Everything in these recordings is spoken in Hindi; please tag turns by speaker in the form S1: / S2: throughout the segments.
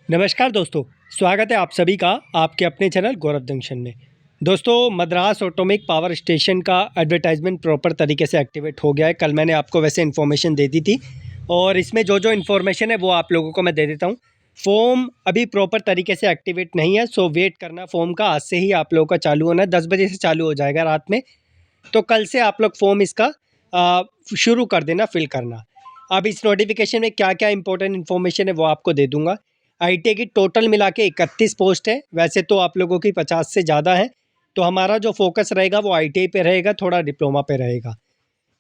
S1: नमस्कार दोस्तों, स्वागत है आप सभी का आपके अपने चैनल गौरव जंक्शन में। दोस्तों, मद्रास ऑटोमिक पावर स्टेशन का एडवर्टाइजमेंट प्रॉपर तरीके से एक्टिवेट हो गया है। कल मैंने आपको वैसे इन्फॉर्मेशन दे दी थी और इसमें जो इन्फॉर्मेशन है वो आप लोगों को मैं दे देता हूँ। फॉर्म अभी प्रॉपर तरीके से एक्टिवेट नहीं है, सो वेट करना फॉर्म का। आज से ही आप लोगों का चालू होना है, 10 बजे से चालू हो जाएगा रात में। तो कल से आप लोग फॉर्म इसका शुरू कर देना फिल करना। अब इस नोटिफिकेशन में क्या क्या इंपॉर्टेंट इन्फॉर्मेशन है वो आपको दे दूंगा। आईटीआई की टोटल मिला के 31 पोस्ट है। वैसे तो आप लोगों की 50 से ज़्यादा है, तो हमारा जो फोकस रहेगा वो आईटीआई पे रहेगा, थोड़ा डिप्लोमा पे रहेगा।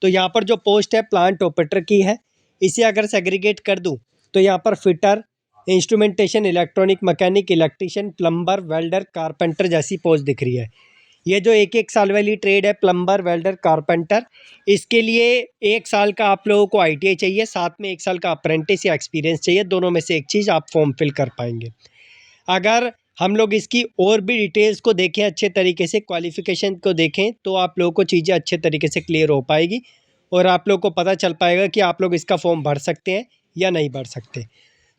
S1: तो यहाँ पर जो पोस्ट है प्लांट ऑपरेटर की है। इसे अगर सेग्रीगेट कर दूँ तो यहाँ पर fitter, instrumentation, electronic mechanic, electrician, plumber, welder, carpenter जैसी पोस्ट दिख रही है। ये जो एक साल वाली ट्रेड है, प्लम्बर, वेल्डर, कारपेंटर, इसके लिए 1 साल का आप लोगों को आईटीआई चाहिए, साथ में 1 साल का अप्रेंटिस या एक्सपीरियंस चाहिए। दोनों में से एक चीज़ आप फॉर्म फिल कर पाएंगे। अगर हम लोग इसकी और भी डिटेल्स को देखें, अच्छे तरीके से क्वालिफिकेशन को देखें, तो आप लोगों को चीज़ें अच्छे तरीके से क्लियर हो पाएगी और आप लोग को पता चल पाएगा कि आप लोग इसका फॉर्म भर सकते हैं या नहीं भर सकते।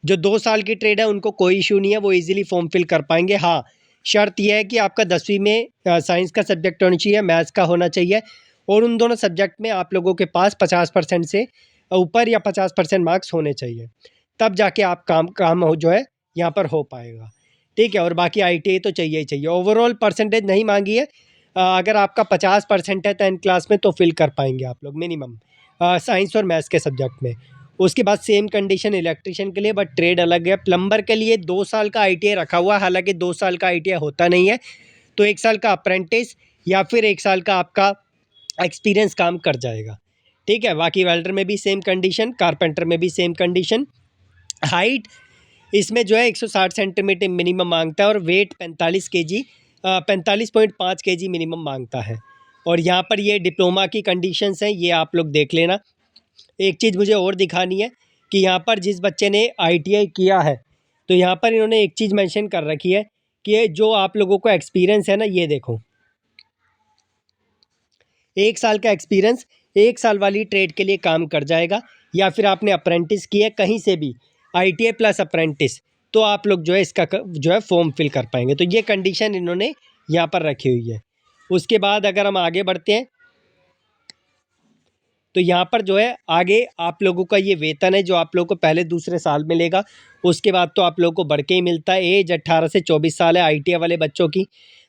S1: जो 2 साल की ट्रेड है उनको कोई इशू नहीं है, वो ईजिली फॉर्म फिल कर पाएंगे। हाँ, शर्त यह है कि आपका 10वीं में साइंस का सब्जेक्ट होना चाहिए, मैथ्स का होना चाहिए, और उन दोनों सब्जेक्ट में आप लोगों के पास 50% से ऊपर या 50% मार्क्स होने चाहिए। तब जाके आप काम हो जो है यहाँ पर हो पाएगा। ठीक है, और बाकी आईटीआई तो चाहिए ही चाहिए। ओवरऑल परसेंटेज नहीं मांगी है। अगर आपका 50% है 10th क्लास में तो फिल कर पाएंगे आप लोग मिनिमम, साइंस और मैथ्स के सब्जेक्ट में। उसके बाद सेम कंडीशन इलेक्ट्रीशियन के लिए, बट ट्रेड अलग है। प्लम्बर के लिए 2 साल का आईटीआई रखा हुआ है, हालांकि 2 साल का आईटीआई होता नहीं है, तो 1 साल का अप्रेंटिस या फिर 1 साल का आपका एक्सपीरियंस काम कर जाएगा। ठीक है, बाकी वेल्डर में भी सेम कंडीशन, कारपेंटर में भी सेम कंडीशन। हाइट इसमें जो है 160 सेंटीमीटर मिनिमम मांगता है और वेट 45 केजी 45.5 केजी मिनिमम मांगता है। और यहाँ पर ये डिप्लोमा की कंडीशंस हैं, ये आप लोग देख लेना। एक चीज़ मुझे और दिखानी है कि यहाँ पर जिस बच्चे ने आईटीआई किया है, तो यहाँ पर इन्होंने एक चीज़ मेंशन कर रखी है कि ये जो आप लोगों को एक्सपीरियंस है ना, ये देखो, 1 साल का एक्सपीरियंस 1 साल वाली ट्रेड के लिए काम कर जाएगा, या फिर आपने अप्रेंटिस किया कहीं से भी, आईटीआई प्लस अप्रेंटिस, तो आप लोग जो है इसका जो है फॉर्म फिल कर पाएंगे। तो ये कंडीशन इन्होंने यहाँ पर रखी हुई है। उसके बाद अगर हम आगे बढ़ते हैं तो यहाँ पर जो है आगे आप लोगों का ये वेतन है जो आप लोगों को पहले दूसरे साल मिलेगा। उसके बाद तो आप लोगों को बढ़ के ही मिलता है। एज 18 से 24 साल है आईटीआई वाले बच्चों की,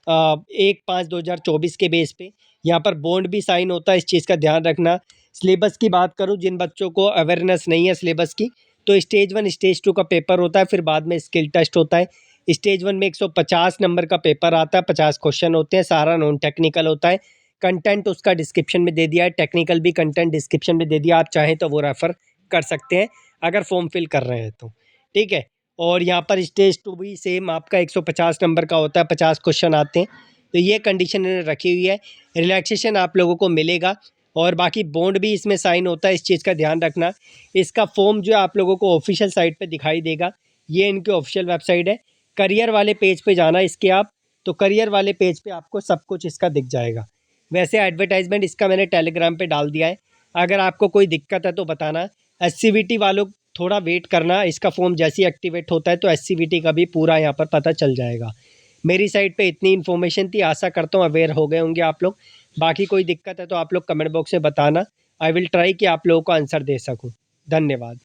S1: 1/5/2024 के बेस पे। यहाँ पर बॉन्ड भी साइन होता है, इस चीज़ का ध्यान रखना। सिलेबस की बात करूँ, जिन बच्चों को अवेयरनेस नहीं है सिलेबस की, तो स्टेज 1 स्टेज 2 का पेपर होता है, फिर बाद में स्किल टेस्ट होता है। स्टेज 1 में 150 नंबर का पेपर आता है, 50 क्वेश्चन होते हैं, सारा नॉन टेक्निकल होता है। कंटेंट उसका डिस्क्रिप्शन में दे दिया है, टेक्निकल भी कंटेंट डिस्क्रिप्शन में दे दिया, आप चाहें तो वो रेफ़र कर सकते हैं अगर फॉर्म फिल कर रहे हैं तो। ठीक है, और यहाँ पर स्टेज 2 भी सेम आपका 150 नंबर का होता है, 50 क्वेश्चन आते हैं। तो ये कंडीशन इन्होंने रखी हुई है। रिलैक्सेशन आप लोगों को मिलेगा और बाकी बॉन्ड भी इसमें साइन होता है, इस चीज़ का ध्यान रखना। इसका फॉर्म जो है आप लोगों को ऑफिशियल साइट पे दिखाई देगा, ये इनकी ऑफिशियल वेबसाइट है। करियर वाले पेज पे जाना इसके आप, तो करियर वाले पेज पे आपको सब कुछ इसका दिख जाएगा। वैसे एडवर्टाइजमेंट इसका मैंने टेलीग्राम पे डाल दिया है, अगर आपको कोई दिक्कत है तो बताना। एससीवीटी वालों थोड़ा वेट करना, इसका फॉर्म जैसे ही एक्टिवेट होता है तो एससीवीटी का भी पूरा यहाँ पर पता चल जाएगा। मेरी साइड पे इतनी इन्फॉर्मेशन थी, आशा करता हूँ अवेयर हो गए होंगे आप लोग। बाकी कोई दिक्कत है तो आप लोग कमेंट बॉक्स में बताना, आई विल ट्राई कि आप लोगों को आंसर दे सकूँ। धन्यवाद।